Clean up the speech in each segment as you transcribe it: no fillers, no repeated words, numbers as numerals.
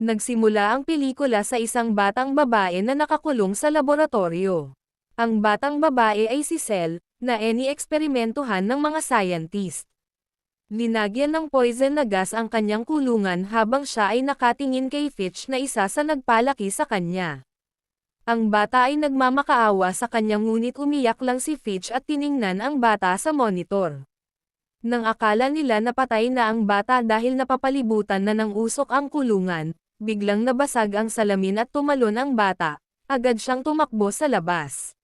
Nagsimula ang pelikula sa isang batang babae na nakakulong sa laboratorio. Ang batang babae ay si Cell, na inieksperimentuhan ng mga scientist. Linagyan ng poison na gas ang kanyang kulungan habang siya ay nakatingin kay Fitch na isa sa nagpalaki sa kanya. Ang bata ay nagmamakaawa sa kanya ngunit umiyak lang si Fitch at tiningnan ang bata sa monitor. Nang akala nila napatay na ang bata dahil napapalibutan na ng usok ang kulungan, biglang nabasag ang salamin at tumalon ang bata, agad siyang tumakbo sa labas.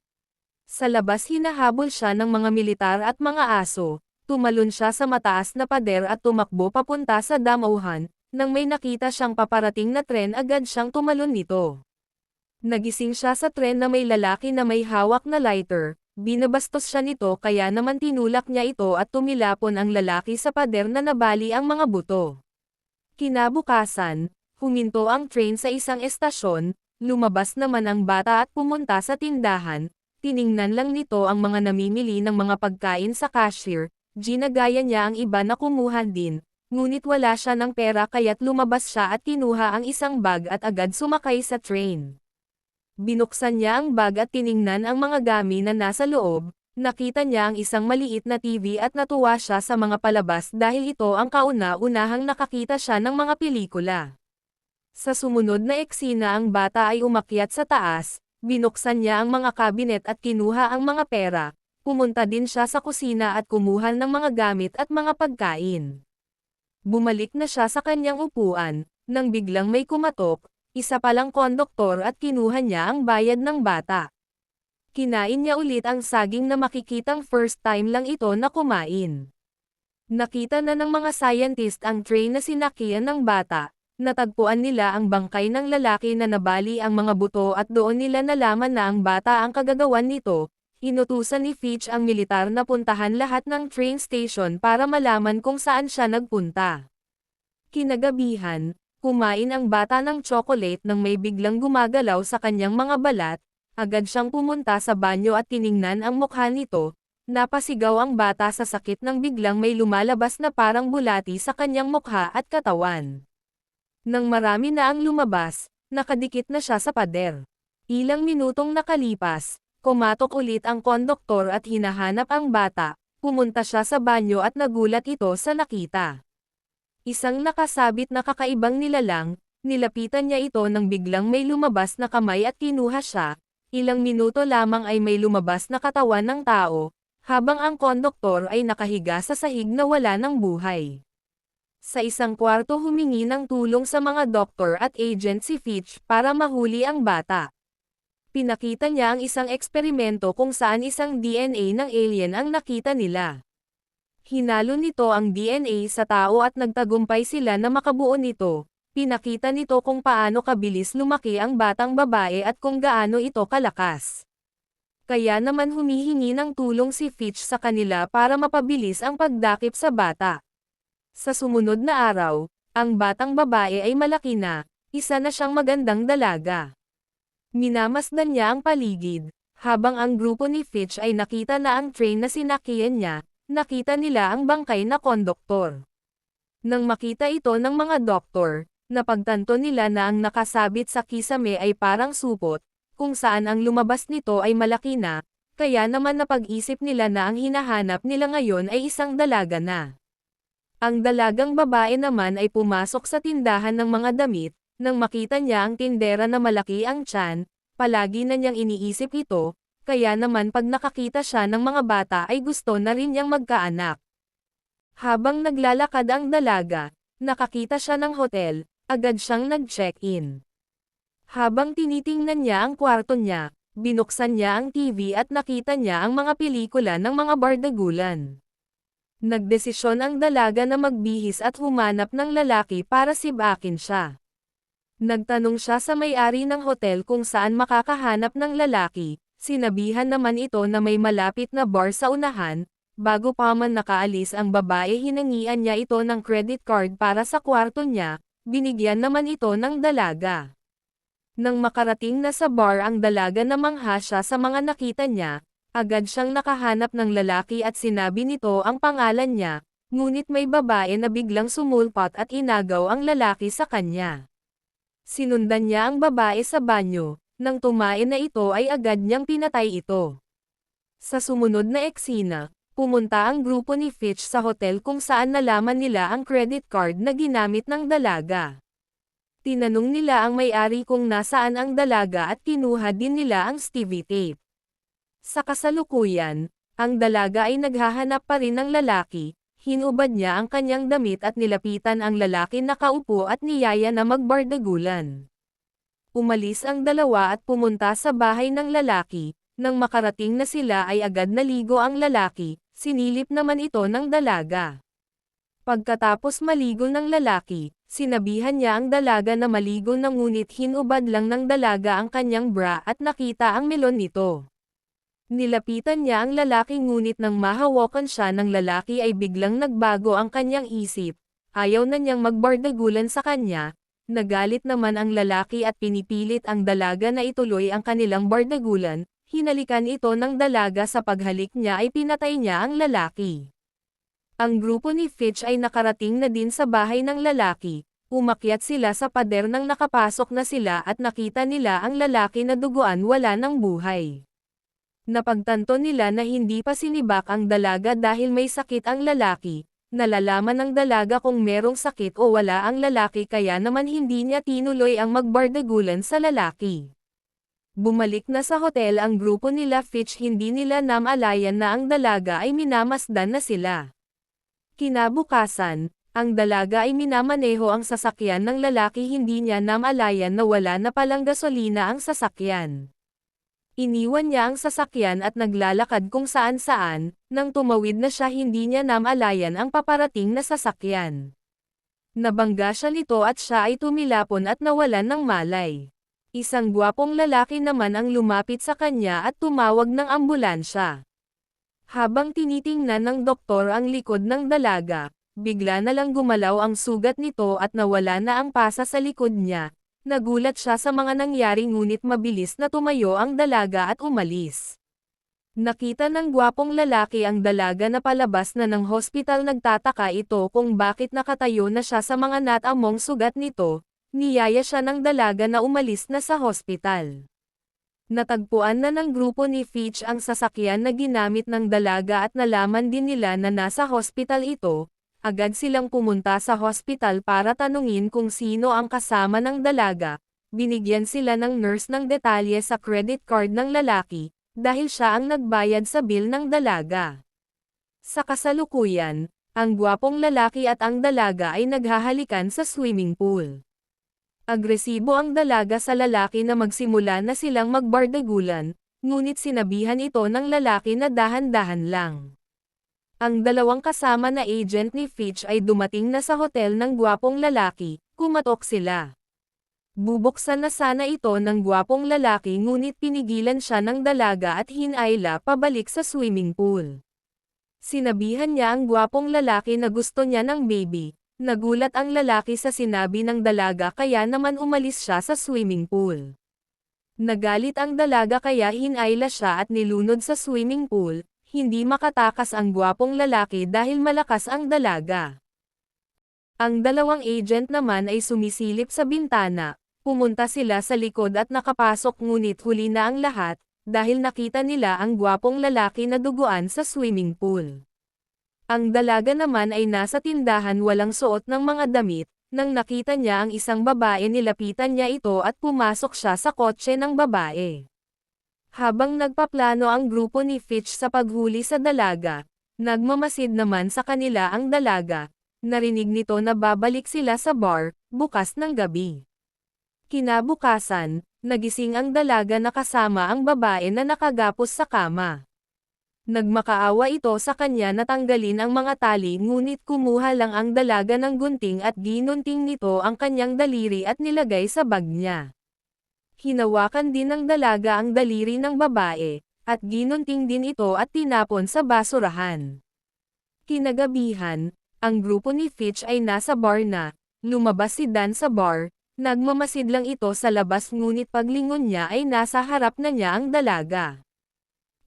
Sa labas hinahabol siya ng mga militar at mga aso, tumalon siya sa mataas na pader at tumakbo papunta sa damuhan, nang may nakita siyang paparating na tren agad siyang tumalon nito. Nagising siya sa tren na may lalaki na may hawak na lighter, binabastos siya nito kaya naman tinulak niya ito at tumilapon ang lalaki sa pader na nabali ang mga buto. Kinabukasan, huminto ang train sa isang estasyon, lumabas naman ang bata at pumunta sa tindahan, tiningnan lang nito ang mga namimili ng mga pagkain sa cashier, ginagaya niya ang iba na kumuha din, ngunit wala siya ng pera kaya't lumabas siya at kinuha ang isang bag at agad sumakay sa train. Binuksan niya ang bag at tiningnan ang mga gamit na nasa loob, nakita niya ang isang maliit na TV at natuwa siya sa mga palabas dahil ito ang kauna-unahang nakakita siya ng mga pelikula. Sa sumunod na eksena ang bata ay umakyat sa taas, binuksan niya ang mga kabinet at kinuha ang mga pera, pumunta din siya sa kusina at kumuha ng mga gamit at mga pagkain. Bumalik na siya sa kanyang upuan, nang biglang may kumatok, isa palang konduktor at kinuha niya ang bayad ng bata. Kinain niya ulit ang saging na makikitang first time lang ito na kumain. Nakita na ng mga scientist ang tray na sinakyan ng bata. Natagpuan nila ang bangkay ng lalaki na nabali ang mga buto at doon nila nalaman na ang bata ang kagagawan nito. Inutusan ni Fitch ang militar na puntahan lahat ng train station para malaman kung saan siya nagpunta. Kinagabihan, kumain ang bata ng chocolate nang may biglang gumagalaw sa kanyang mga balat, agad siyang pumunta sa banyo at tiningnan ang mukha nito. Napasigaw ang bata sa sakit nang biglang may lumalabas na parang bulati sa kanyang mukha at katawan. Nang marami na ang lumabas, nakadikit na siya sa pader. Ilang minutong nakalipas, kumatok ulit ang konduktor at hinahanap ang bata, pumunta siya sa banyo at nagulat ito sa nakita. Isang nakasabit na kakaibang nilalang, nilapitan niya ito nang biglang may lumabas na kamay at kinuha siya, ilang minuto lamang ay may lumabas na katawan ng tao, habang ang konduktor ay nakahiga sa sahig na wala ng buhay. Sa isang kwarto humingi ng tulong sa mga doktor at agent si Fitch para mahuli ang bata. Pinakita niya ang isang eksperimento kung saan isang DNA ng alien ang nakita nila. Hinalo nito ang DNA sa tao at nagtagumpay sila na makabuo nito. Pinakita nito kung paano kabilis lumaki ang batang babae at kung gaano ito kalakas. Kaya naman humihingi ng tulong si Fitch sa kanila para mapabilis ang pagdakip sa bata. Sa sumunod na araw, ang batang babae ay malaki na, isa na siyang magandang dalaga. Minamasdan niya ang paligid, habang ang grupo ni Fitch ay nakita na ang train na sinakyan niya, nakita nila ang bangkay na konduktor. Nang makita ito ng mga doktor, napagtanto nila na ang nakasabit sa kisame ay parang supot, kung saan ang lumabas nito ay malaki na, kaya naman napag-isip nila na ang hinahanap nila ngayon ay isang dalaga na. Ang dalagang babae naman ay pumasok sa tindahan ng mga damit, nang makita niya ang tindera na malaki ang tiyan, palagi na niyang iniisip ito, kaya naman pag nakakita siya ng mga bata ay gusto na rin niyang magkaanak. Habang naglalakad ang dalaga, nakakita siya ng hotel, agad siyang nag-check-in. Habang tinitingnan niya ang kwarto niya, binuksan niya ang TV at nakita niya ang mga pelikula ng mga bardagulan. Nagdesisyon ang dalaga na magbihis at humanap ng lalaki para sibakin siya. Nagtanong siya sa may-ari ng hotel kung saan makakahanap ng lalaki, sinabihan naman ito na may malapit na bar sa unahan, bago pa man nakaalis ang babae hinangian niya ito ng credit card para sa kwarto niya, binigyan naman ito ng dalaga. Nang makarating na sa bar ang dalaga na mangha siya sa mga nakita niya, agad siyang nakahanap ng lalaki at sinabi nito ang pangalan niya, ngunit may babae na biglang sumulpot at inagaw ang lalaki sa kanya. Sinundan niya ang babae sa banyo, nang tumae na ito ay agad niyang pinatay ito. Sa sumunod na eksena, pumunta ang grupo ni Fitch sa hotel kung saan nalaman nila ang credit card na ginamit ng dalaga. Tinanong nila ang may-ari kung nasaan ang dalaga at kinuha din nila ang Stevie tape. Sa kasalukuyan, ang dalaga ay naghahanap pa rin ng lalaki, hinubad niya ang kanyang damit at nilapitan ang lalaki na kaupo at niyaya na magbardagulan. Umalis ang dalawa at pumunta sa bahay ng lalaki, nang makarating na sila ay agad naligo ang lalaki, sinilip naman ito ng dalaga. Pagkatapos maligo ng lalaki, sinabihan niya ang dalaga na maligo na ngunit hinubad lang ng dalaga ang kanyang bra at nakita ang melon nito. Nilapitan niya ang lalaki ngunit nang mahawakan siya ng lalaki ay biglang nagbago ang kanyang isip, ayaw na niyang magbardagulan sa kanya. Nagalit naman ang lalaki at pinipilit ang dalaga na ituloy ang kanilang bardagulan, hinalikan ito ng dalaga sa paghalik niya ay pinatay niya ang lalaki. Ang grupo ni Fitch ay nakarating na din sa bahay ng lalaki, umakyat sila sa pader nang nakapasok na sila at nakita nila ang lalaki na duguan wala ng buhay. Napagtanto nila na hindi pa sinibak ang dalaga dahil may sakit ang lalaki. Nalalaman ng dalaga kung merong sakit o wala ang lalaki kaya naman hindi niya tinuloy ang magbardagulan sa lalaki. Bumalik na sa hotel ang grupo nila Fitch, hindi nila namalayan na ang dalaga ay minamasdan na sila. Kinabukasan, ang dalaga ay minamaneho ang sasakyan ng lalaki, hindi niya namalayan na wala na palang gasolina ang sasakyan. Iniwan niya ang sasakyan at naglalakad kung saan-saan, nang tumawid na siya hindi niya namalayan ang paparating na sasakyan. Nabangga siya nito at siya ay tumilapon at nawalan ng malay. Isang gwapong lalaki naman ang lumapit sa kanya at tumawag ng ambulansya. Habang tinitingnan ng doktor ang likod ng dalaga, bigla na lang gumalaw ang sugat nito at nawala na ang pasa sa likod niya. Nagulat siya sa mga nangyari ngunit mabilis na tumayo ang dalaga at umalis. Nakita ng gwapong lalaki ang dalaga na palabas na ng hospital. Nagtataka ito kung bakit nakatayo na siya sa mga natamong sugat nito, niyaya siya ng dalaga na umalis na sa hospital. Natagpuan na ng grupo ni Fitch ang sasakyan na ginamit ng dalaga at nalaman din nila na nasa hospital ito. Agad silang pumunta sa hospital para tanungin kung sino ang kasama ng dalaga. Binigyan sila ng nurse ng detalye sa credit card ng lalaki, dahil siya ang nagbayad sa bill ng dalaga. Sa kasalukuyan, ang gwapong lalaki at ang dalaga ay naghahalikan sa swimming pool. Agresibo ang dalaga sa lalaki na magsimula na silang magbardagulan, ngunit sinabihan ito ng lalaki na dahan-dahan lang. Ang dalawang kasama na agent ni Fitch ay dumating na sa hotel ng gwapong lalaki, kumatok sila. Bubuksan na sana ito ng gwapong lalaki ngunit pinigilan siya ng dalaga at hinayla pabalik sa swimming pool. Sinabihan niya ang gwapong lalaki na gusto niya ng baby. Nagulat ang lalaki sa sinabi ng dalaga kaya naman umalis siya sa swimming pool. Nagalit ang dalaga kaya hinayla siya at nilunod sa swimming pool. Hindi makatakas ang gwapong lalaki dahil malakas ang dalaga. Ang dalawang agent naman ay sumisilip sa bintana, pumunta sila sa likod at nakapasok ngunit huli na ang lahat, dahil nakita nila ang gwapong lalaki na duguan sa swimming pool. Ang dalaga naman ay nasa tindahan walang suot ng mga damit, nang nakita niya ang isang babae nilapitan niya ito at pumasok siya sa kotse ng babae. Habang nagpaplano ang grupo ni Fitch sa paghuli sa dalaga, nagmamasid naman sa kanila ang dalaga. Narinig nito na babalik sila sa bar, bukas ng gabi. Kinabukasan, nagising ang dalaga na kasama ang babae na nakagapos sa kama. Nagmakaawa ito sa kanya na tanggalin ang mga tali ngunit kumuha lang ang dalaga ng gunting at ginunting nito ang kanyang daliri at nilagay sa bag niya. Hinawakan din ng dalaga ang daliri ng babae, at ginunting din ito at tinapon sa basurahan. Kinagabihan, ang grupo ni Fitch ay nasa bar na, lumabas si Dan sa bar, nagmamasid lang ito sa labas ngunit paglingon niya ay nasa harap na niya ang dalaga.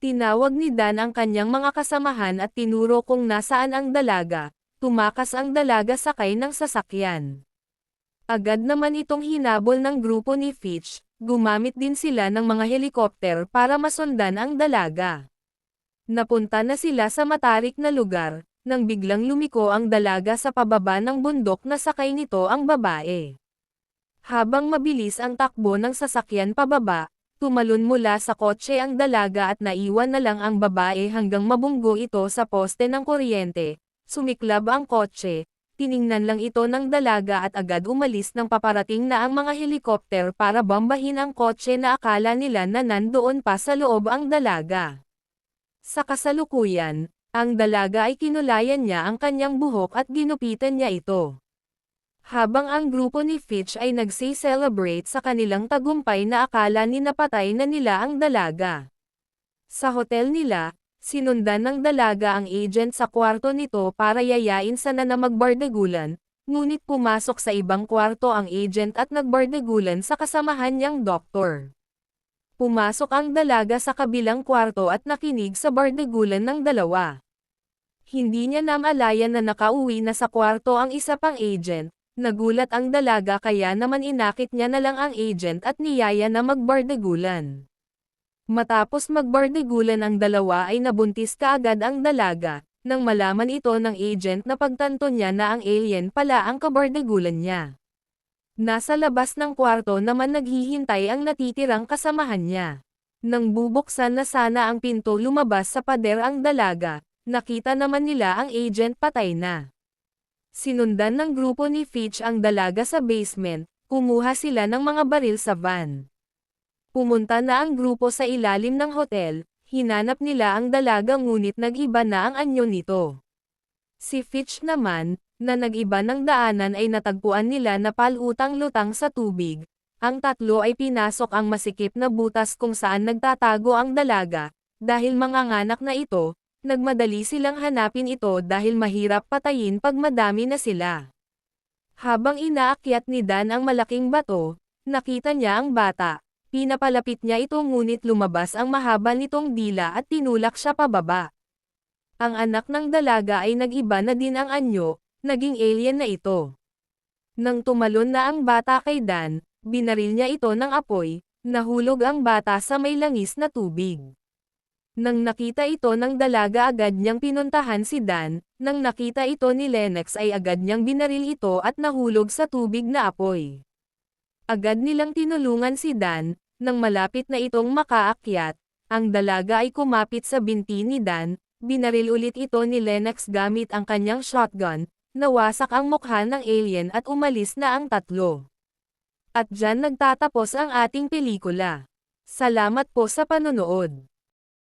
Tinawag ni Dan ang kanyang mga kasamahan at tinuro kung nasaan ang dalaga, tumakas ang dalaga sakay ng sasakyan. Agad naman itong hinabol ng grupo ni Fitch, gumamit din sila ng mga helikopter para masundan ang dalaga. Napunta na sila sa matarik na lugar, nang biglang lumiko ang dalaga sa pababa ng bundok na sakay nito ang babae. Habang mabilis ang takbo ng sasakyan pababa, tumalon mula sa kotse ang dalaga at naiwan na lang ang babae hanggang mabunggo ito sa poste ng kuryente. Sumiklab ang kotse. Tiningnan lang ito ng dalaga at agad umalis nang paparating na ang mga helikopter para bombahin ang kotse na akala nila na nandoon pa sa loob ang dalaga. Sa kasalukuyan, ang dalaga ay kinulayan niya ang kanyang buhok at ginupitan niya ito. Habang ang grupo ni Fitch ay nagsi-celebrate sa kanilang tagumpay na akala ni napatay na nila ang dalaga. Sa hotel nila, sinundan ng dalaga ang agent sa kwarto nito para yayain sana na magbardagulan, ngunit pumasok sa ibang kwarto ang agent at nagbardagulan sa kasamahan niyang doktor. Pumasok ang dalaga sa kabilang kwarto at nakinig sa bardagulan ng dalawa. Hindi niya namalayan na nakauwi na sa kwarto ang isa pang agent, nagulat ang dalaga kaya naman inakit niya na lang ang agent at niyaya na magbardagulan. Matapos magbardagulan ang dalawa ay nabuntis kaagad ang dalaga, nang malaman ito ng agent na pagtanto niya na ang alien pala ang kabardagulan niya. Nasa labas ng kwarto naman naghihintay ang natitirang kasamahan niya. Nang bubuksan na sana ang pinto lumabas sa pader ang dalaga, nakita naman nila ang agent patay na. Sinundan ng grupo ni Fitch ang dalaga sa basement, kumuha sila ng mga baril sa van. Pumunta na ang grupo sa ilalim ng hotel, hinanap nila ang dalaga ngunit nag-iba na ang anyo nito. Si Fitch naman, na nag-iba ng daanan ay natagpuan nila na palutang-lutang sa tubig. Ang tatlo ay pinasok ang masikip na butas kung saan nagtatago ang dalaga, dahil manganganak na ito, nagmadali silang hanapin ito dahil mahirap patayin pag madami na sila. Habang inaakyat ni Dan ang malaking bato, nakita niya ang bata. Pinapalapit niya ito ngunit lumabas ang mahaba nitong dila at tinulak siya pababa. Ang anak ng dalaga ay nag-iba na din ang anyo, naging alien na ito. Nang tumalon na ang bata kay Dan, binaril niya ito ng apoy, nahulog ang bata sa may langis na tubig. Nang nakita ito ng dalaga agad niyang pinuntahan si Dan, nang nakita ito ni Lennox ay agad niyang binaril ito at nahulog sa tubig na apoy. Agad nilang tinulungan si Dan, nang malapit na itong makaakyat, ang dalaga ay kumapit sa binti ni Dan, binaril ulit ito ni Lennox gamit ang kanyang shotgun, nawasak ang mukha ng alien at umalis na ang tatlo. At dyan nagtatapos ang ating pelikula. Salamat po sa panonood.